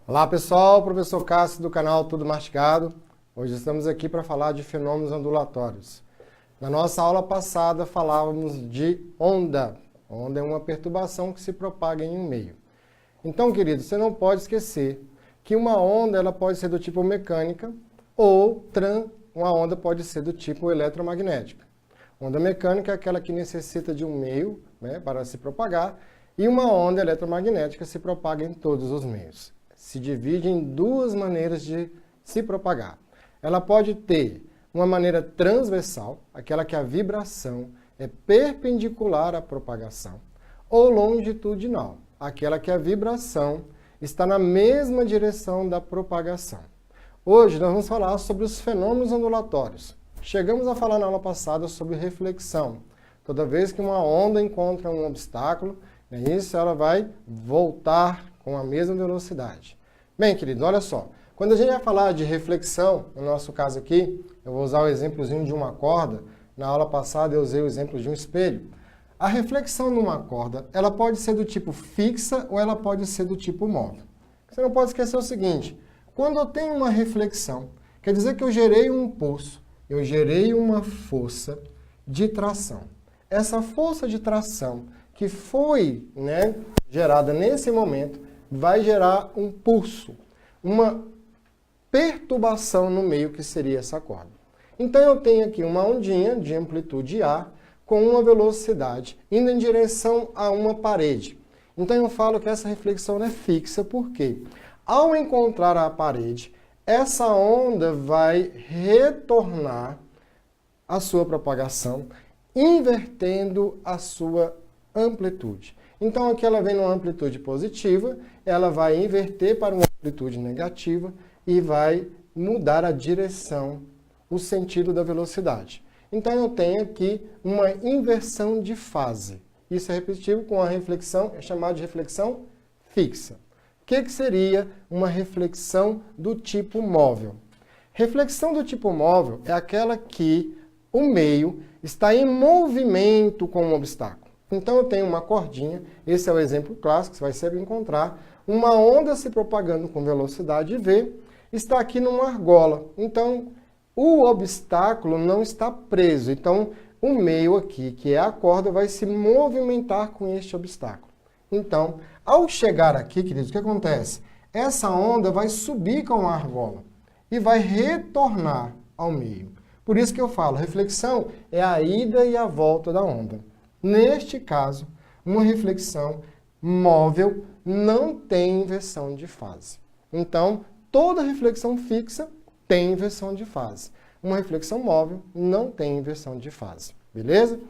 Olá pessoal, professor Cássio do canal Tudo Mastigado. Hoje estamos aqui para falar de fenômenos ondulatórios. Na nossa aula passada falávamos de onda. Onda é uma perturbação que se propaga em um meio. Então, querido, você não pode esquecer que uma onda ela pode ser do tipo mecânica ou uma onda pode ser do tipo eletromagnética. Onda mecânica é aquela que necessita de um meio, para se propagar, e uma onda eletromagnética se propaga em todos os meios. Se divide em duas maneiras de se propagar. Ela pode ter uma maneira transversal, aquela que a vibração é perpendicular à propagação, ou longitudinal, aquela que a vibração está na mesma direção da propagação. Hoje nós vamos falar sobre os fenômenos ondulatórios. Chegamos a falar na aula passada sobre reflexão. Toda vez que uma onda encontra um obstáculo, ela vai voltar com a mesma velocidade. Bem, querido, olha só. Quando a gente vai falar de reflexão, no nosso caso aqui, eu vou usar o exemplozinho de uma corda. Na aula passada eu usei o exemplo de um espelho. A reflexão numa corda, ela pode ser do tipo fixa ou ela pode ser do tipo móvel. Você não pode esquecer o seguinte, quando eu tenho uma reflexão, quer dizer que eu gerei um impulso, eu gerei uma força de tração. Essa força de tração que foi gerada nesse momento, vai gerar um pulso, uma perturbação no meio que seria essa corda. Então eu tenho aqui uma ondinha de amplitude A com uma velocidade indo em direção a uma parede. Então eu falo que essa reflexão é fixa, porque ao encontrar a parede, essa onda vai retornar a sua propagação, invertendo a sua amplitude. Então aqui ela vem numa amplitude positiva, ela vai inverter para uma amplitude negativa e vai mudar a direção, o sentido da velocidade. Então eu tenho aqui uma inversão de fase. Isso é repetitivo com a reflexão, é chamado de reflexão fixa. O que seria uma reflexão do tipo móvel? Reflexão do tipo móvel é aquela que o meio está em movimento com um obstáculo. Então eu tenho uma cordinha, esse é o exemplo clássico, você vai sempre encontrar, uma onda se propagando com velocidade v, está aqui numa argola. Então o obstáculo não está preso, então o meio aqui, que é a corda, vai se movimentar com este obstáculo. Então, ao chegar aqui, queridos, o que acontece? Essa onda vai subir com a argola e vai retornar ao meio. Por isso que eu falo, reflexão é a ida e a volta da onda. Neste caso, uma reflexão móvel não tem inversão de fase. Então, toda reflexão fixa tem inversão de fase. Uma reflexão móvel não tem inversão de fase. Beleza?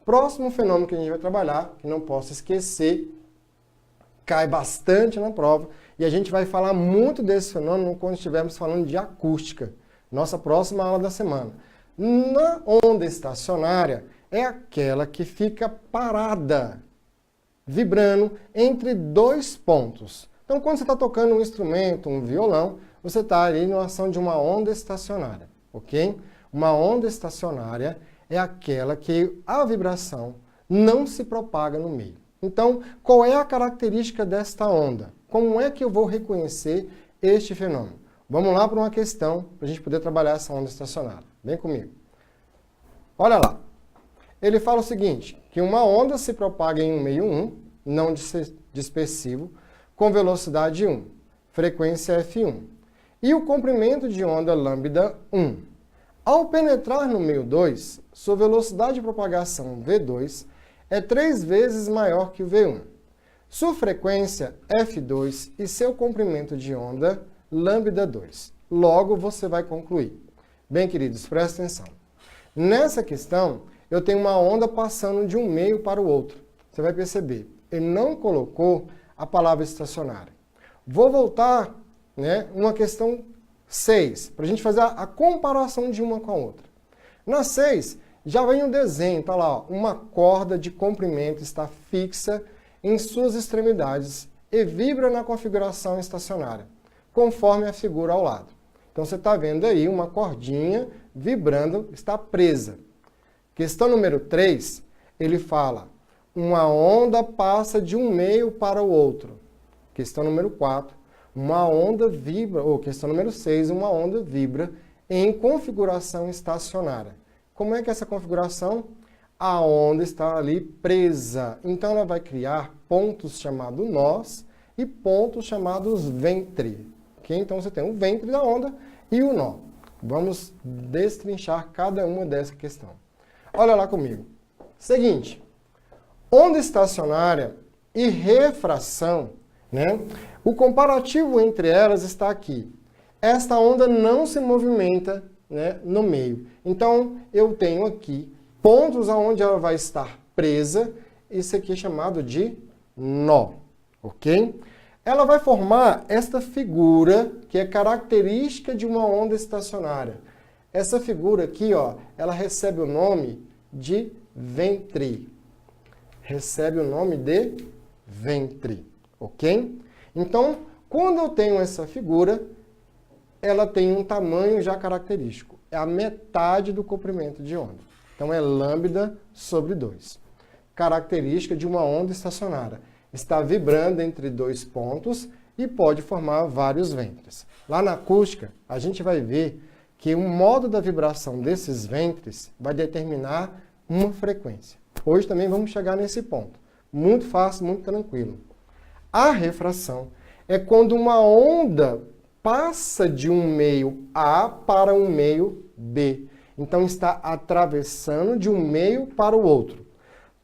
Próximo fenômeno que a gente vai trabalhar, que não posso esquecer, cai bastante na prova, e a gente vai falar muito desse fenômeno quando estivermos falando de acústica. Nossa próxima aula da semana. Na onda estacionária, é aquela que fica parada, vibrando entre dois pontos. Então, quando você está tocando um instrumento, um violão, você está ali na ação de uma onda estacionária, ok? Uma onda estacionária é aquela que a vibração não se propaga no meio. Então, qual é a característica desta onda? Como é que eu vou reconhecer este fenômeno? Vamos lá para uma questão para a gente poder trabalhar essa onda estacionária. Vem comigo. Olha lá. Ele fala o seguinte, que uma onda se propaga em um meio 1, não dispersivo, com velocidade 1, frequência F1, e o comprimento de onda lambda 1. Ao penetrar no meio 2, sua velocidade de propagação V2 é 3 vezes maior que o V1. Sua frequência F2 e seu comprimento de onda lambda 2. Logo, você vai concluir. Bem, queridos, presta atenção. Nessa questão, eu tenho uma onda passando de um meio para o outro. Você vai perceber, ele não colocou a palavra estacionária. Vou voltar, uma questão 6, para a gente fazer a comparação de uma com a outra. Na 6, já vem um desenho, tá lá, uma corda de comprimento está fixa em suas extremidades e vibra na configuração estacionária, conforme a figura ao lado. Então você está vendo aí uma cordinha vibrando, está presa. Questão número 3, ele fala, uma onda passa de um meio para o outro. Questão número 4, uma onda vibra, ou questão número 6, uma onda vibra em configuração estacionária. Como é que é essa configuração? A onda está ali presa, então ela vai criar pontos chamados nós e pontos chamados ventre. Okay? Então você tem o ventre da onda e o nó. Vamos destrinchar cada uma dessa questão. Olha lá comigo. Seguinte, onda estacionária e refração, né? O comparativo entre elas está aqui. Esta onda não se movimenta, né, no meio. Então, eu tenho aqui pontos onde ela vai estar presa. Isso aqui é chamado de nó, ok? Ela vai formar esta figura que é característica de uma onda estacionária. Essa figura aqui, ó, ela recebe o nome de ventre. Recebe o nome de ventre, ok? Então, quando eu tenho essa figura, ela tem um tamanho já característico. É a metade do comprimento de onda. Então, é lambda sobre 2. Característica de uma onda estacionária. Está vibrando entre dois pontos e pode formar vários ventres. Lá na acústica, a gente vai ver que o modo da vibração desses ventres vai determinar uma frequência. Hoje também vamos chegar nesse ponto. Muito fácil, muito tranquilo. A refração é quando uma onda passa de um meio A para um meio B. Então, está atravessando de um meio para o outro.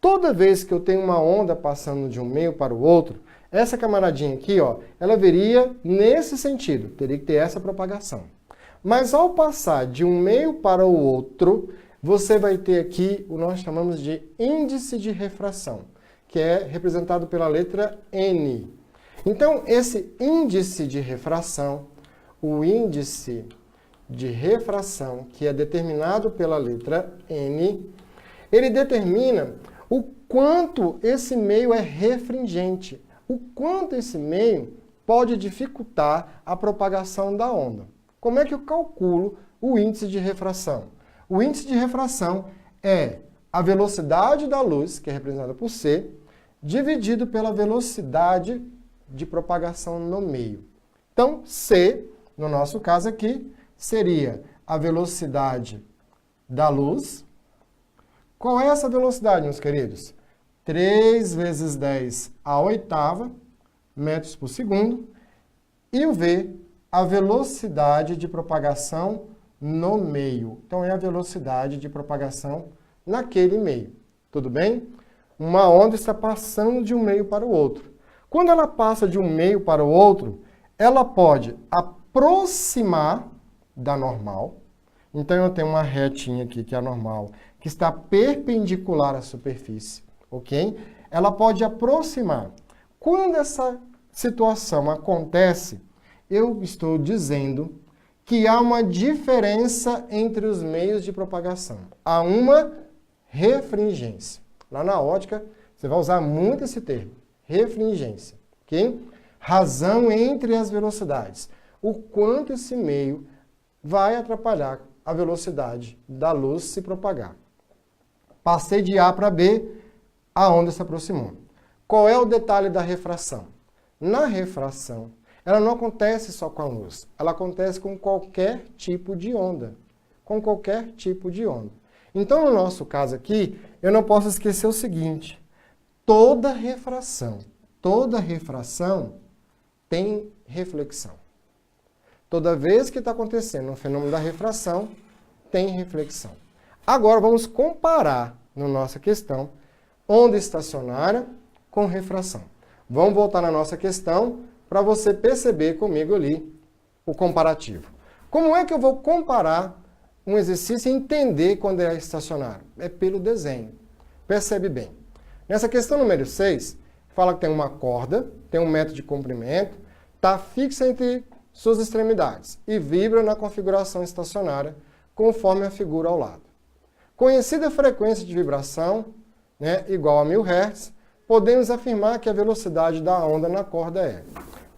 Toda vez que eu tenho uma onda passando de um meio para o outro, essa camaradinha aqui, ó, ela viria nesse sentido, teria que ter essa propagação. Mas ao passar de um meio para o outro, você vai ter aqui o que nós chamamos de índice de refração, que é representado pela letra N. Então, esse índice de refração, o índice de refração, que é determinado pela letra N, ele determina o quanto esse meio é refringente, o quanto esse meio pode dificultar a propagação da onda. Como é que eu calculo o índice de refração? O índice de refração é a velocidade da luz, que é representada por C, dividido pela velocidade de propagação no meio. Então, C, no nosso caso aqui, seria a velocidade da luz. Qual é essa velocidade, meus queridos? 3 vezes 10 à oitava metros por segundo. E o V, a velocidade de propagação no meio. Então, é a velocidade de propagação naquele meio. Tudo bem? Uma onda está passando de um meio para o outro. Quando ela passa de um meio para o outro, ela pode aproximar da normal. Então, eu tenho uma retinha aqui, que é a normal, que está perpendicular à superfície, ok? Ela pode aproximar. Quando essa situação acontece, eu estou dizendo que há uma diferença entre os meios de propagação. Há uma refringência. Lá na ótica, você vai usar muito esse termo, refringência, ok? Razão entre as velocidades. O quanto esse meio vai atrapalhar a velocidade da luz se propagar. Passei de A para B, a onda se aproximou. Qual é o detalhe da refração? Na refração, ela não acontece só com a luz, ela acontece com qualquer tipo de onda. Com qualquer tipo de onda. Então, no nosso caso aqui, eu não posso esquecer o seguinte: toda refração tem reflexão. Toda vez que está acontecendo um fenômeno da refração, tem reflexão. Agora, vamos comparar, na nossa questão, onda estacionária com refração. Vamos voltar na nossa questão para você perceber comigo ali o comparativo. Como é que eu vou comparar um exercício e entender quando é estacionário? É pelo desenho. Percebe bem. Nessa questão número 6, fala que tem uma corda, tem 1 metro de comprimento, está fixa entre suas extremidades e vibra na configuração estacionária, conforme a figura ao lado. Conhecida a frequência de vibração, né, igual a 1000 Hz, podemos afirmar que a velocidade da onda na corda é.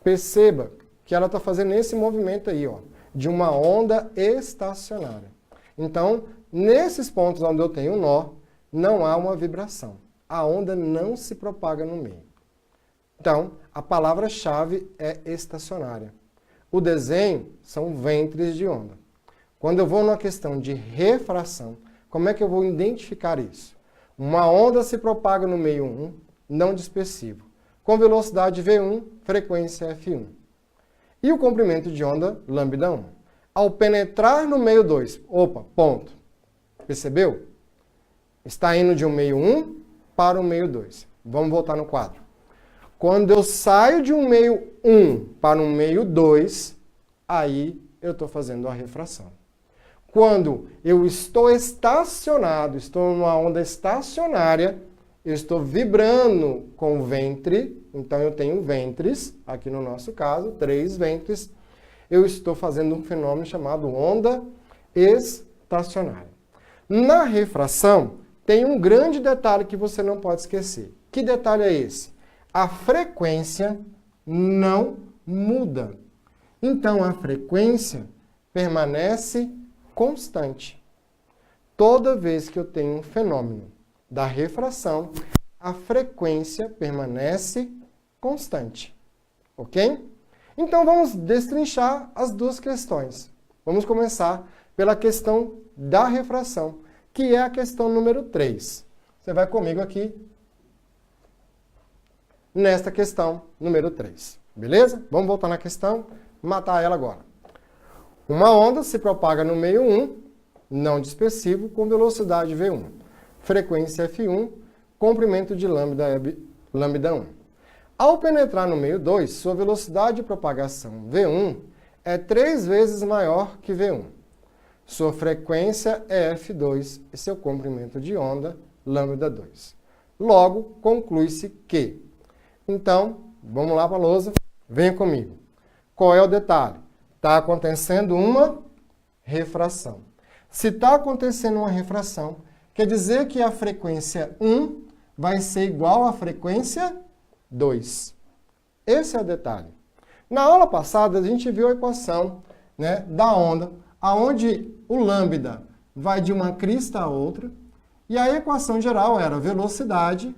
Perceba que ela está fazendo esse movimento aí, ó, de uma onda estacionária. Então, nesses pontos onde eu tenho nó, não há uma vibração. A onda não se propaga no meio. Então, a palavra-chave é estacionária. O desenho são ventres de onda. Quando eu vou numa questão de refração, como é que eu vou identificar isso? Uma onda se propaga no meio 1, não dispersivo, com velocidade V1, frequência F1. E o comprimento de onda, lambda 1. Ao penetrar no meio 2, opa, ponto. Percebeu? Está indo de um meio 1 para o meio 2. Vamos voltar no quadro. Quando eu saio de um meio 1 para um meio 2, aí eu estou fazendo a refração. Quando eu estou estacionado, estou numa onda estacionária, eu estou vibrando com o ventre, então eu tenho ventres, aqui no nosso caso, 3 ventres, eu estou fazendo um fenômeno chamado onda estacionária. Na refração, tem um grande detalhe que você não pode esquecer. Que detalhe é esse? A frequência não muda. Então, a frequência permanece constante. Toda vez que eu tenho um fenômeno da refração, a frequência permanece constante. Ok? Então, vamos destrinchar as duas questões. Vamos começar pela questão da refração, que é a questão número 3. Você vai comigo aqui nesta questão número 3. Beleza? Vamos voltar na questão, matar ela agora. Uma onda se propaga no meio 1, não dispersivo, com velocidade V1. Frequência F1, comprimento de lambda 1. Ao penetrar no meio 2, sua velocidade de propagação V1 é 3 vezes maior que V1. Sua frequência é F2 e seu comprimento de onda, lambda 2. Logo, conclui-se que... Então, vamos lá para a lousa. Venha comigo. Qual é o detalhe? Está acontecendo uma refração. Se está acontecendo uma refração, quer dizer que a frequência 1 vai ser igual à frequência 2. Esse é o detalhe. Na aula passada, a gente viu a equação, né, da onda, onde o lambda vai de uma crista a outra, e a equação geral era velocidade,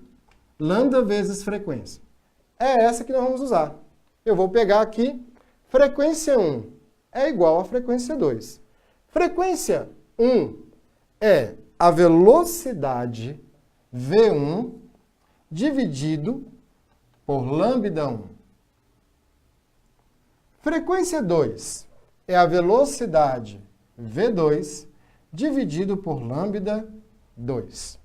lambda vezes frequência. É essa que nós vamos usar. Eu vou pegar aqui, frequência 1 é igual a frequência 2. Frequência 1 é a velocidade V1 dividido por lambda 1. Frequência 2 é a velocidade V2 dividido por lambda 2.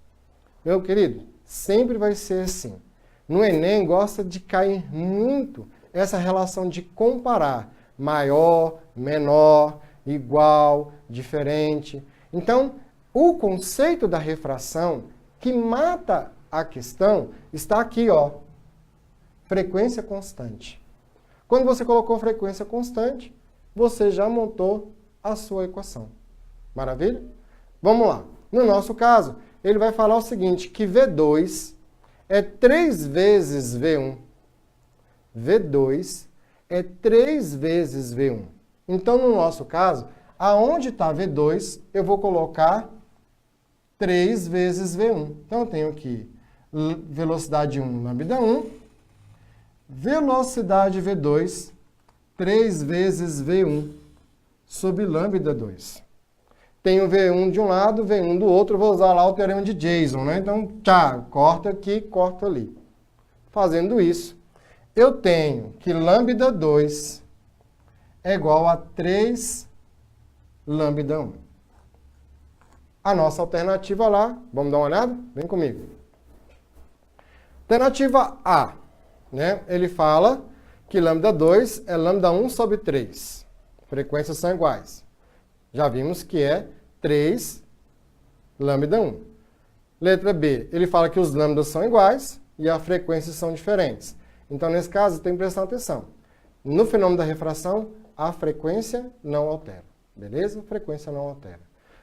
Meu querido, sempre vai ser assim. No Enem gosta de cair muito essa relação de comparar maior, menor, igual, diferente. Então, o conceito da refração que mata a questão está aqui, ó. Frequência constante. Quando você colocou frequência constante, você já montou a sua equação. Maravilha? Vamos lá. No nosso caso, ele vai falar o seguinte, que V2 é 3 vezes V1. V2 é 3 vezes V1. Então, no nosso caso, aonde está V2, eu vou colocar 3 vezes V1. Então, eu tenho aqui velocidade 1, lambda 1, velocidade V2, 3 vezes V1, sobre lambda 2. Tenho V1 de um lado, V1 do outro, vou usar lá o teorema de Jason, né? Então, corta aqui, corta ali. Fazendo isso, eu tenho que lambda 2 é igual a 3 lambda 1. A nossa alternativa lá, vamos dar uma olhada? Vem comigo. Alternativa A, né? Ele fala que lambda 2 é lambda 1 sobre 3. Frequências são iguais. Já vimos que é 3 lambda 1. Letra B, ele fala que os lambdas são iguais e as frequências são diferentes. Então, nesse caso, tem que prestar atenção. No fenômeno da refração, a frequência não altera. Beleza? A frequência não altera.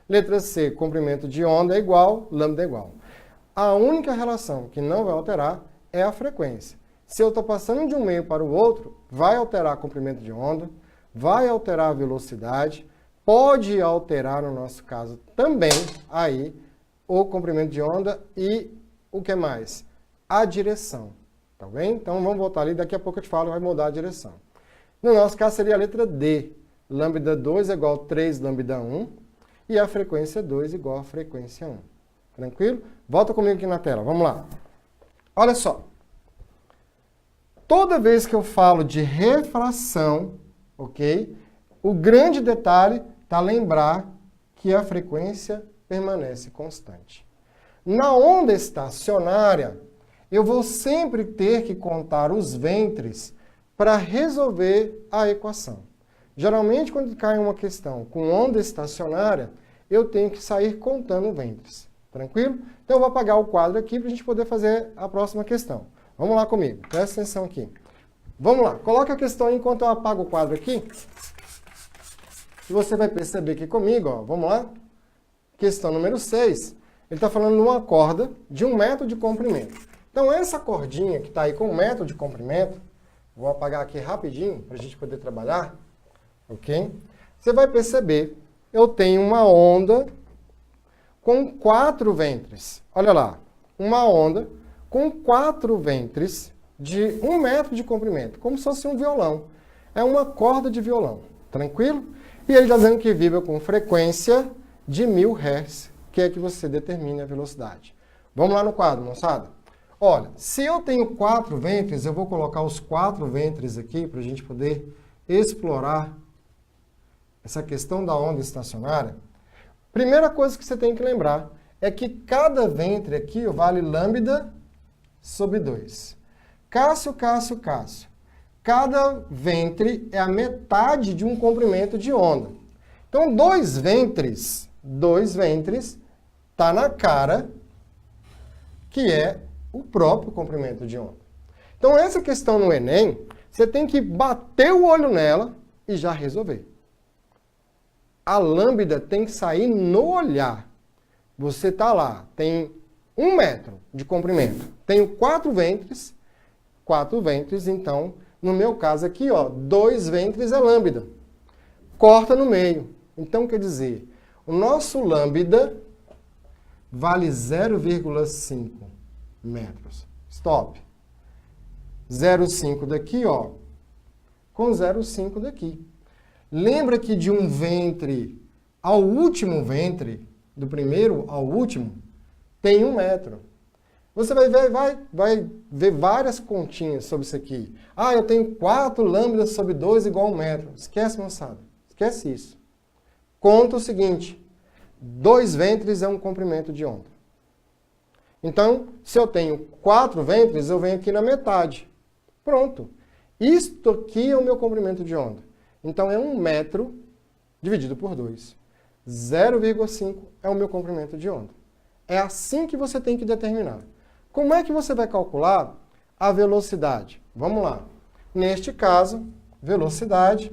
Letra C, comprimento de onda é igual, lambda é igual. A única relação que não vai alterar é a frequência. Se eu estou passando de um meio para o outro, vai alterar o comprimento de onda, vai alterar a velocidade, pode alterar, no nosso caso, também aí o comprimento de onda e o que mais? A direção. Tá bem? Então vamos voltar ali, daqui a pouco eu te falo, vai mudar a direção. No nosso caso seria a letra D. Lambda 2 é igual a 3 lambda 1 e a frequência 2 igual a frequência 1. Tranquilo? Volta comigo aqui na tela, vamos lá. Olha só. Toda vez que eu falo de refração, ok? O grande detalhe está lembrar que a frequência permanece constante. Na onda estacionária, eu vou sempre ter que contar os ventres para resolver a equação. Geralmente, quando cai uma questão com onda estacionária, eu tenho que sair contando ventres. Tranquilo? Então, eu vou apagar o quadro aqui para a gente poder fazer a próxima questão. Vamos lá comigo. Presta atenção aqui. Vamos lá. Coloca a questão enquanto eu apago o quadro aqui. E você vai perceber aqui comigo, ó. Vamos lá? Questão número 6. Ele está falando de uma corda de 1 metro de comprimento. Então, essa cordinha que está aí com 1 metro de comprimento, vou apagar aqui rapidinho para a gente poder trabalhar, ok? Você vai perceber, eu tenho uma onda com 4 ventres. Olha lá, uma onda com 4 ventres de 1 metro de comprimento, como se fosse um violão. É uma corda de violão, tranquilo? E ele está dizendo que vibra com frequência de 1000 Hz, que é que você determine a velocidade. Vamos lá no quadro, moçada? Olha, se eu tenho 4 ventres, eu vou colocar os 4 ventres aqui para a gente poder explorar essa questão da onda estacionária. Primeira coisa que você tem que lembrar é que cada ventre aqui vale lambda sobre 2. Cássio, Cássio, Cássio. Cada ventre é a metade de um comprimento de onda. Então, 2 ventres, está na cara que é o próprio comprimento de onda. Então, essa questão no Enem, você tem que bater o olho nela e já resolver. A lambda tem que sair no olhar. Você está lá, tem 1 metro de comprimento. Tenho 4 ventres, então, no meu caso aqui, ó, 2 ventres é lambda. Corta no meio. Então, quer dizer, o nosso lambda vale 0,5 metros. Stop. 0,5 daqui, ó, com 0,5 daqui. Lembra que de um ventre ao último ventre, do primeiro ao último, tem 1 metro. Você vai ver várias continhas sobre isso aqui. Ah, eu tenho 4 lambdas sobre 2 igual a 1 metro. Esquece, moçada. Esquece isso. Conta o seguinte. 2 ventres é um comprimento de onda. Então, se eu tenho 4 ventres, eu venho aqui na metade. Pronto. Isto aqui é o meu comprimento de onda. Então, é 1 metro dividido por 2. 0,5 é o meu comprimento de onda. É assim que você tem que determinar. Como é que você vai calcular a velocidade? Vamos lá. Neste caso, velocidade,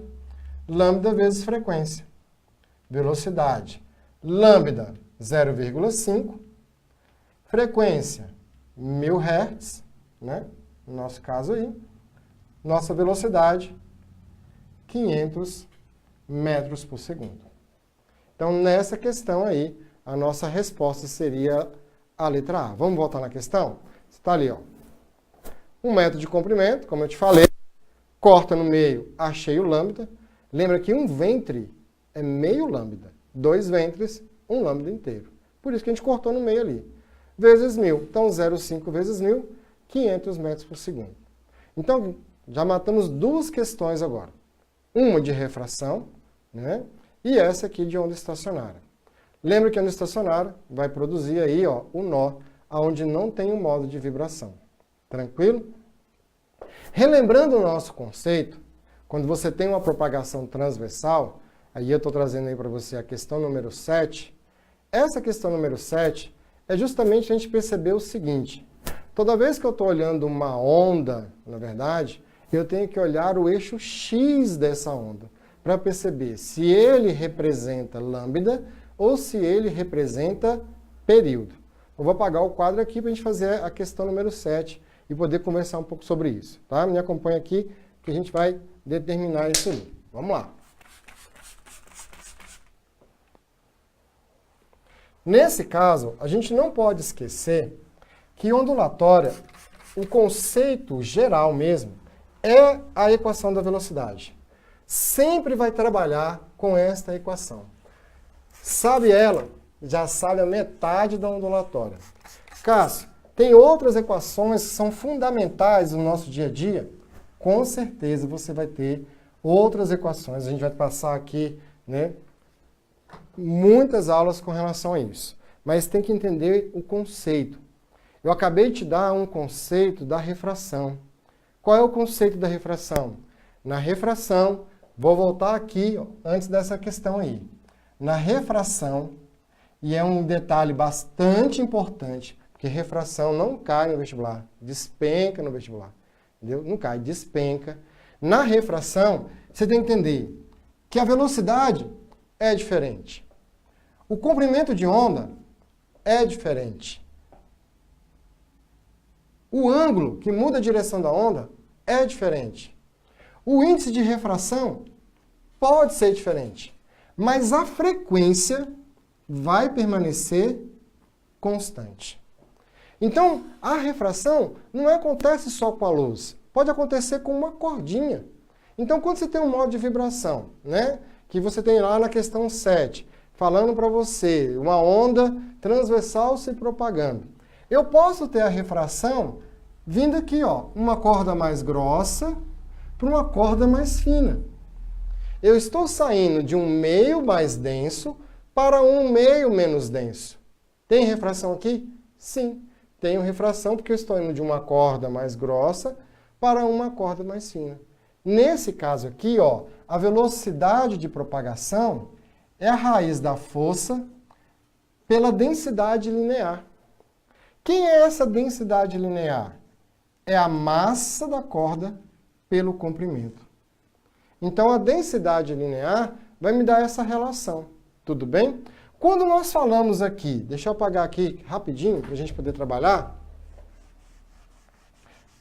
lambda vezes frequência. Velocidade, lambda, 0,5. Frequência, 1000 Hz, né? No nosso caso aí. Nossa velocidade, 500 metros por segundo. Então, nessa questão aí, a nossa resposta seria a letra A. Vamos voltar na questão? Está ali, ó. 1 metro de comprimento, como eu te falei. Corta no meio, achei o lambda. Lembra que um ventre é meio lambda. 2 ventres, 1 lambda inteiro. Por isso que a gente cortou no meio ali. Vezes 1000. Então, 0,5 vezes 1000, 500 metros por segundo. Então, já matamos 2 questões agora. Uma de refração, né? E essa aqui de onda estacionária. Lembra que a onda estacionária vai produzir aí, ó, o nó, onde não tem um modo de vibração. Tranquilo? Relembrando o nosso conceito, quando você tem uma propagação transversal, aí eu estou trazendo aí para você a questão número 7. Essa questão número 7 é justamente a gente perceber o seguinte. Toda vez que eu estou olhando uma onda, na verdade, eu tenho que olhar o eixo X dessa onda, para perceber se ele representa lambda ou se ele representa período. Eu vou apagar o quadro aqui para a gente fazer a questão número 7 e poder conversar um pouco sobre isso. Tá? Me acompanha aqui que a gente vai determinar isso aí. Vamos lá. Nesse caso, a gente não pode esquecer que ondulatória o conceito geral mesmo é a equação da velocidade. Sempre vai trabalhar com esta equação. Sabe ela, já sabe a metade da ondulatória. Cássio, tem outras equações que são fundamentais no nosso dia a dia? Com certeza você vai ter outras equações. A gente vai passar aqui, né, muitas aulas com relação a isso. Mas tem que entender o conceito. Eu acabei de te dar um conceito da refração. Qual é o conceito da refração? Na refração, vou voltar aqui antes dessa questão aí. Na refração, e é um detalhe bastante importante, porque refração não cai no vestibular, despenca no vestibular. Entendeu? Não cai, despenca. Na refração, você tem que entender que a velocidade é diferente. O comprimento de onda é diferente. O ângulo que muda a direção da onda é diferente. O índice de refração pode ser diferente, mas a frequência vai permanecer constante. Então, a refração não acontece só com a luz, pode acontecer com uma cordinha. Então, quando você tem um modo de vibração, né, que você tem lá na questão 7, falando para você, uma onda transversal se propagando. Eu posso ter a refração vindo aqui, ó, uma corda mais grossa para uma corda mais fina. Eu estou saindo de um meio mais denso para um meio menos denso. Tem refração aqui? Sim, tenho refração porque eu estou indo de uma corda mais grossa para uma corda mais fina. Nesse caso aqui, ó, a velocidade de propagação é a raiz da força pela densidade linear. Quem é essa densidade linear? É a massa da corda pelo comprimento. Então, a densidade linear vai me dar essa relação. Tudo bem? Quando nós falamos aqui, deixa eu apagar aqui rapidinho para a gente poder trabalhar,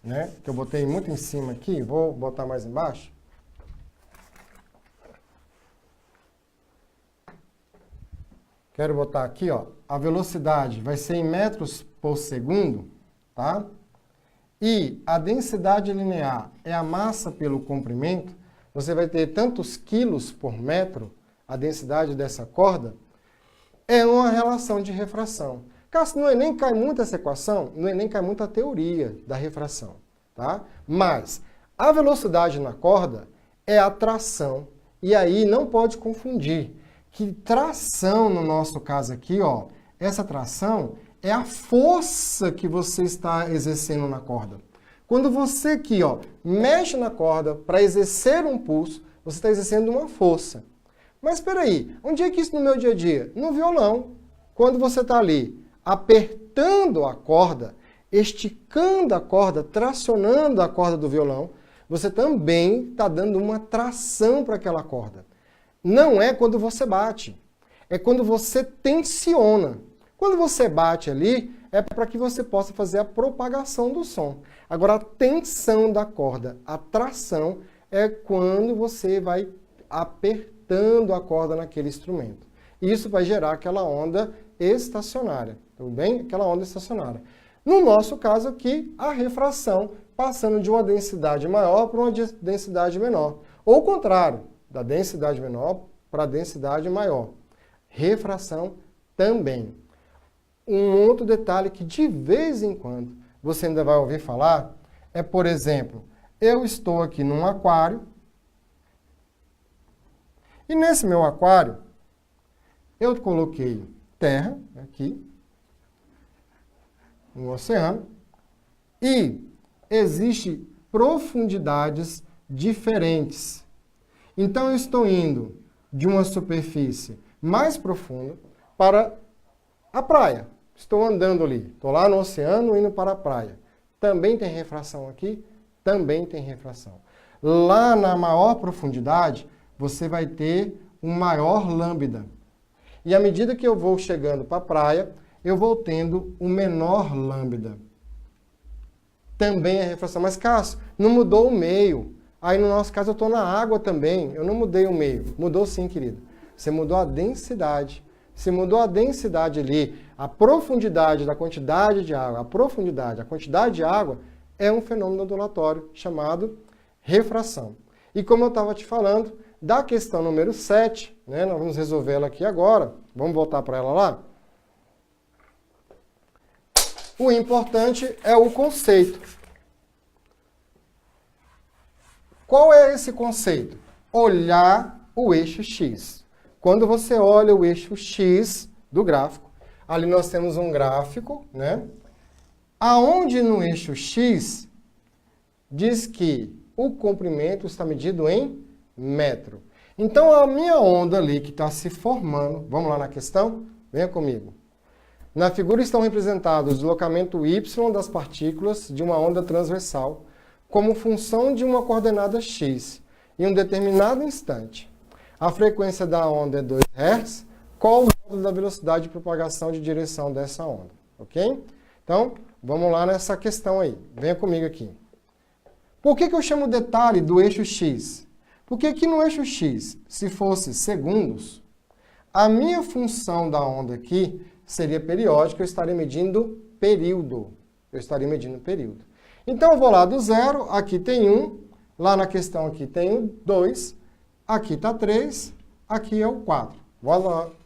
né? Que eu botei muito em cima aqui, vou botar mais embaixo. Quero botar aqui, ó, a velocidade vai ser em metros por segundo, tá? E a densidade linear é a massa pelo comprimento. Você vai ter tantos quilos por metro, a densidade dessa corda, é uma relação de refração. Cássio, no Enem cai muito essa equação, no Enem cai muito a teoria da refração, tá? Mas a velocidade na corda é a tração, e aí não pode confundir que tração, no nosso caso aqui, ó, essa tração é a força que você está exercendo na corda. Quando você aqui, ó, mexe na corda para exercer um pulso, você está exercendo uma força. Mas espera aí, onde é que isso no meu dia a dia? No violão. Quando você está ali apertando a corda, esticando a corda, tracionando a corda do violão, você também está dando uma tração para aquela corda. Não é quando você bate, é quando você tensiona. Quando você bate ali, é para que você possa fazer a propagação do som. Agora, a tensão da corda, a tração, é quando você vai apertando a corda naquele instrumento. Isso vai gerar aquela onda estacionária, tudo bem? Aquela onda estacionária. No nosso caso aqui, a refração, passando de uma densidade maior para uma densidade menor. Ou o contrário, da densidade menor para a densidade maior. Refração também. Um outro detalhe que de vez em quando você ainda vai ouvir falar é, por exemplo, eu estou aqui num aquário e nesse meu aquário eu coloquei terra aqui, no oceano, e existem profundidades diferentes. Então, eu estou indo de uma superfície mais profunda para a praia. Estou andando ali, estou lá no oceano indo para a praia. Também tem refração aqui? Também tem refração. Lá na maior profundidade, você vai ter um maior lambda. E à medida que eu vou chegando para a praia, eu vou tendo um menor lambda. Também é refração. Mas, Cássio, não mudou o meio. Aí, no nosso caso, eu estou na água também. Eu não mudei o meio. Mudou sim, querido. Você mudou a densidade. Se mudou a densidade ali, a profundidade da quantidade de água, a profundidade, a quantidade de água, é um fenômeno ondulatório chamado refração. E como eu estava te falando, da questão número 7, né, nós vamos resolver ela aqui agora, vamos voltar para ela lá. O importante é o conceito. Qual é esse conceito? Olhar o eixo X. Quando você olha o eixo X do gráfico, ali nós temos um gráfico, né? Aonde no eixo X diz que o comprimento está medido em metro. Então, a minha onda ali que está se formando, vamos lá na questão? Venha comigo. Na figura estão representados o deslocamento y das partículas de uma onda transversal como função de uma coordenada x em um determinado instante. A frequência da onda é 2 Hz. Qual o módulo da velocidade de propagação de direção dessa onda? Ok? Então, vamos lá nessa questão aí. Venha comigo aqui. Por que eu chamo o detalhe do eixo x? Porque aqui no eixo x, se fosse segundos, a minha função da onda aqui seria periódica, eu estaria medindo período. Então, eu vou lá do 0, aqui tem 1, lá na questão aqui tem 2, aqui está 3, aqui é o 4.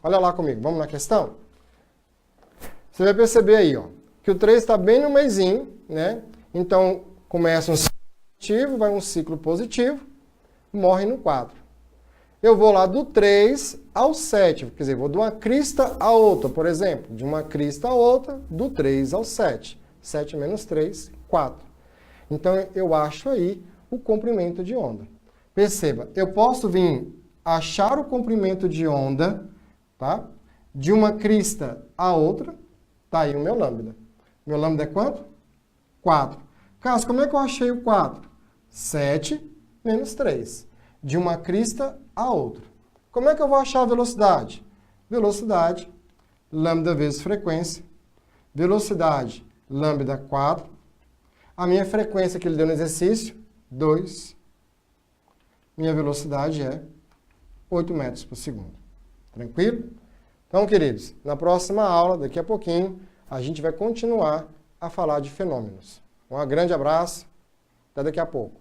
Olha lá comigo, vamos na questão? Você vai perceber aí, ó, que o 3 está bem no meizinho, né? Então, começa um ciclo positivo, vai um ciclo positivo, morre no 4. Eu vou lá do 3 ao 7, quer dizer, vou de uma crista a outra, por exemplo, de uma crista a outra, do 3 ao 7. 7 menos 3, 4. Então, eu acho aí o comprimento de onda. Perceba, eu posso vir achar o comprimento de onda, tá? De uma crista a outra, tá aí o meu lambda. Meu lambda é quanto? 4. Carlos, como é que eu achei o 4? 7 menos 3. De uma crista a outra. Como é que eu vou achar a velocidade? Velocidade, lambda vezes frequência. Velocidade, lambda 4. A minha frequência que ele deu no exercício, 2. Minha velocidade é 8 metros por segundo. Tranquilo? Então, queridos, na próxima aula, daqui a pouquinho, a gente vai continuar a falar de fenômenos. Um grande abraço, até daqui a pouco.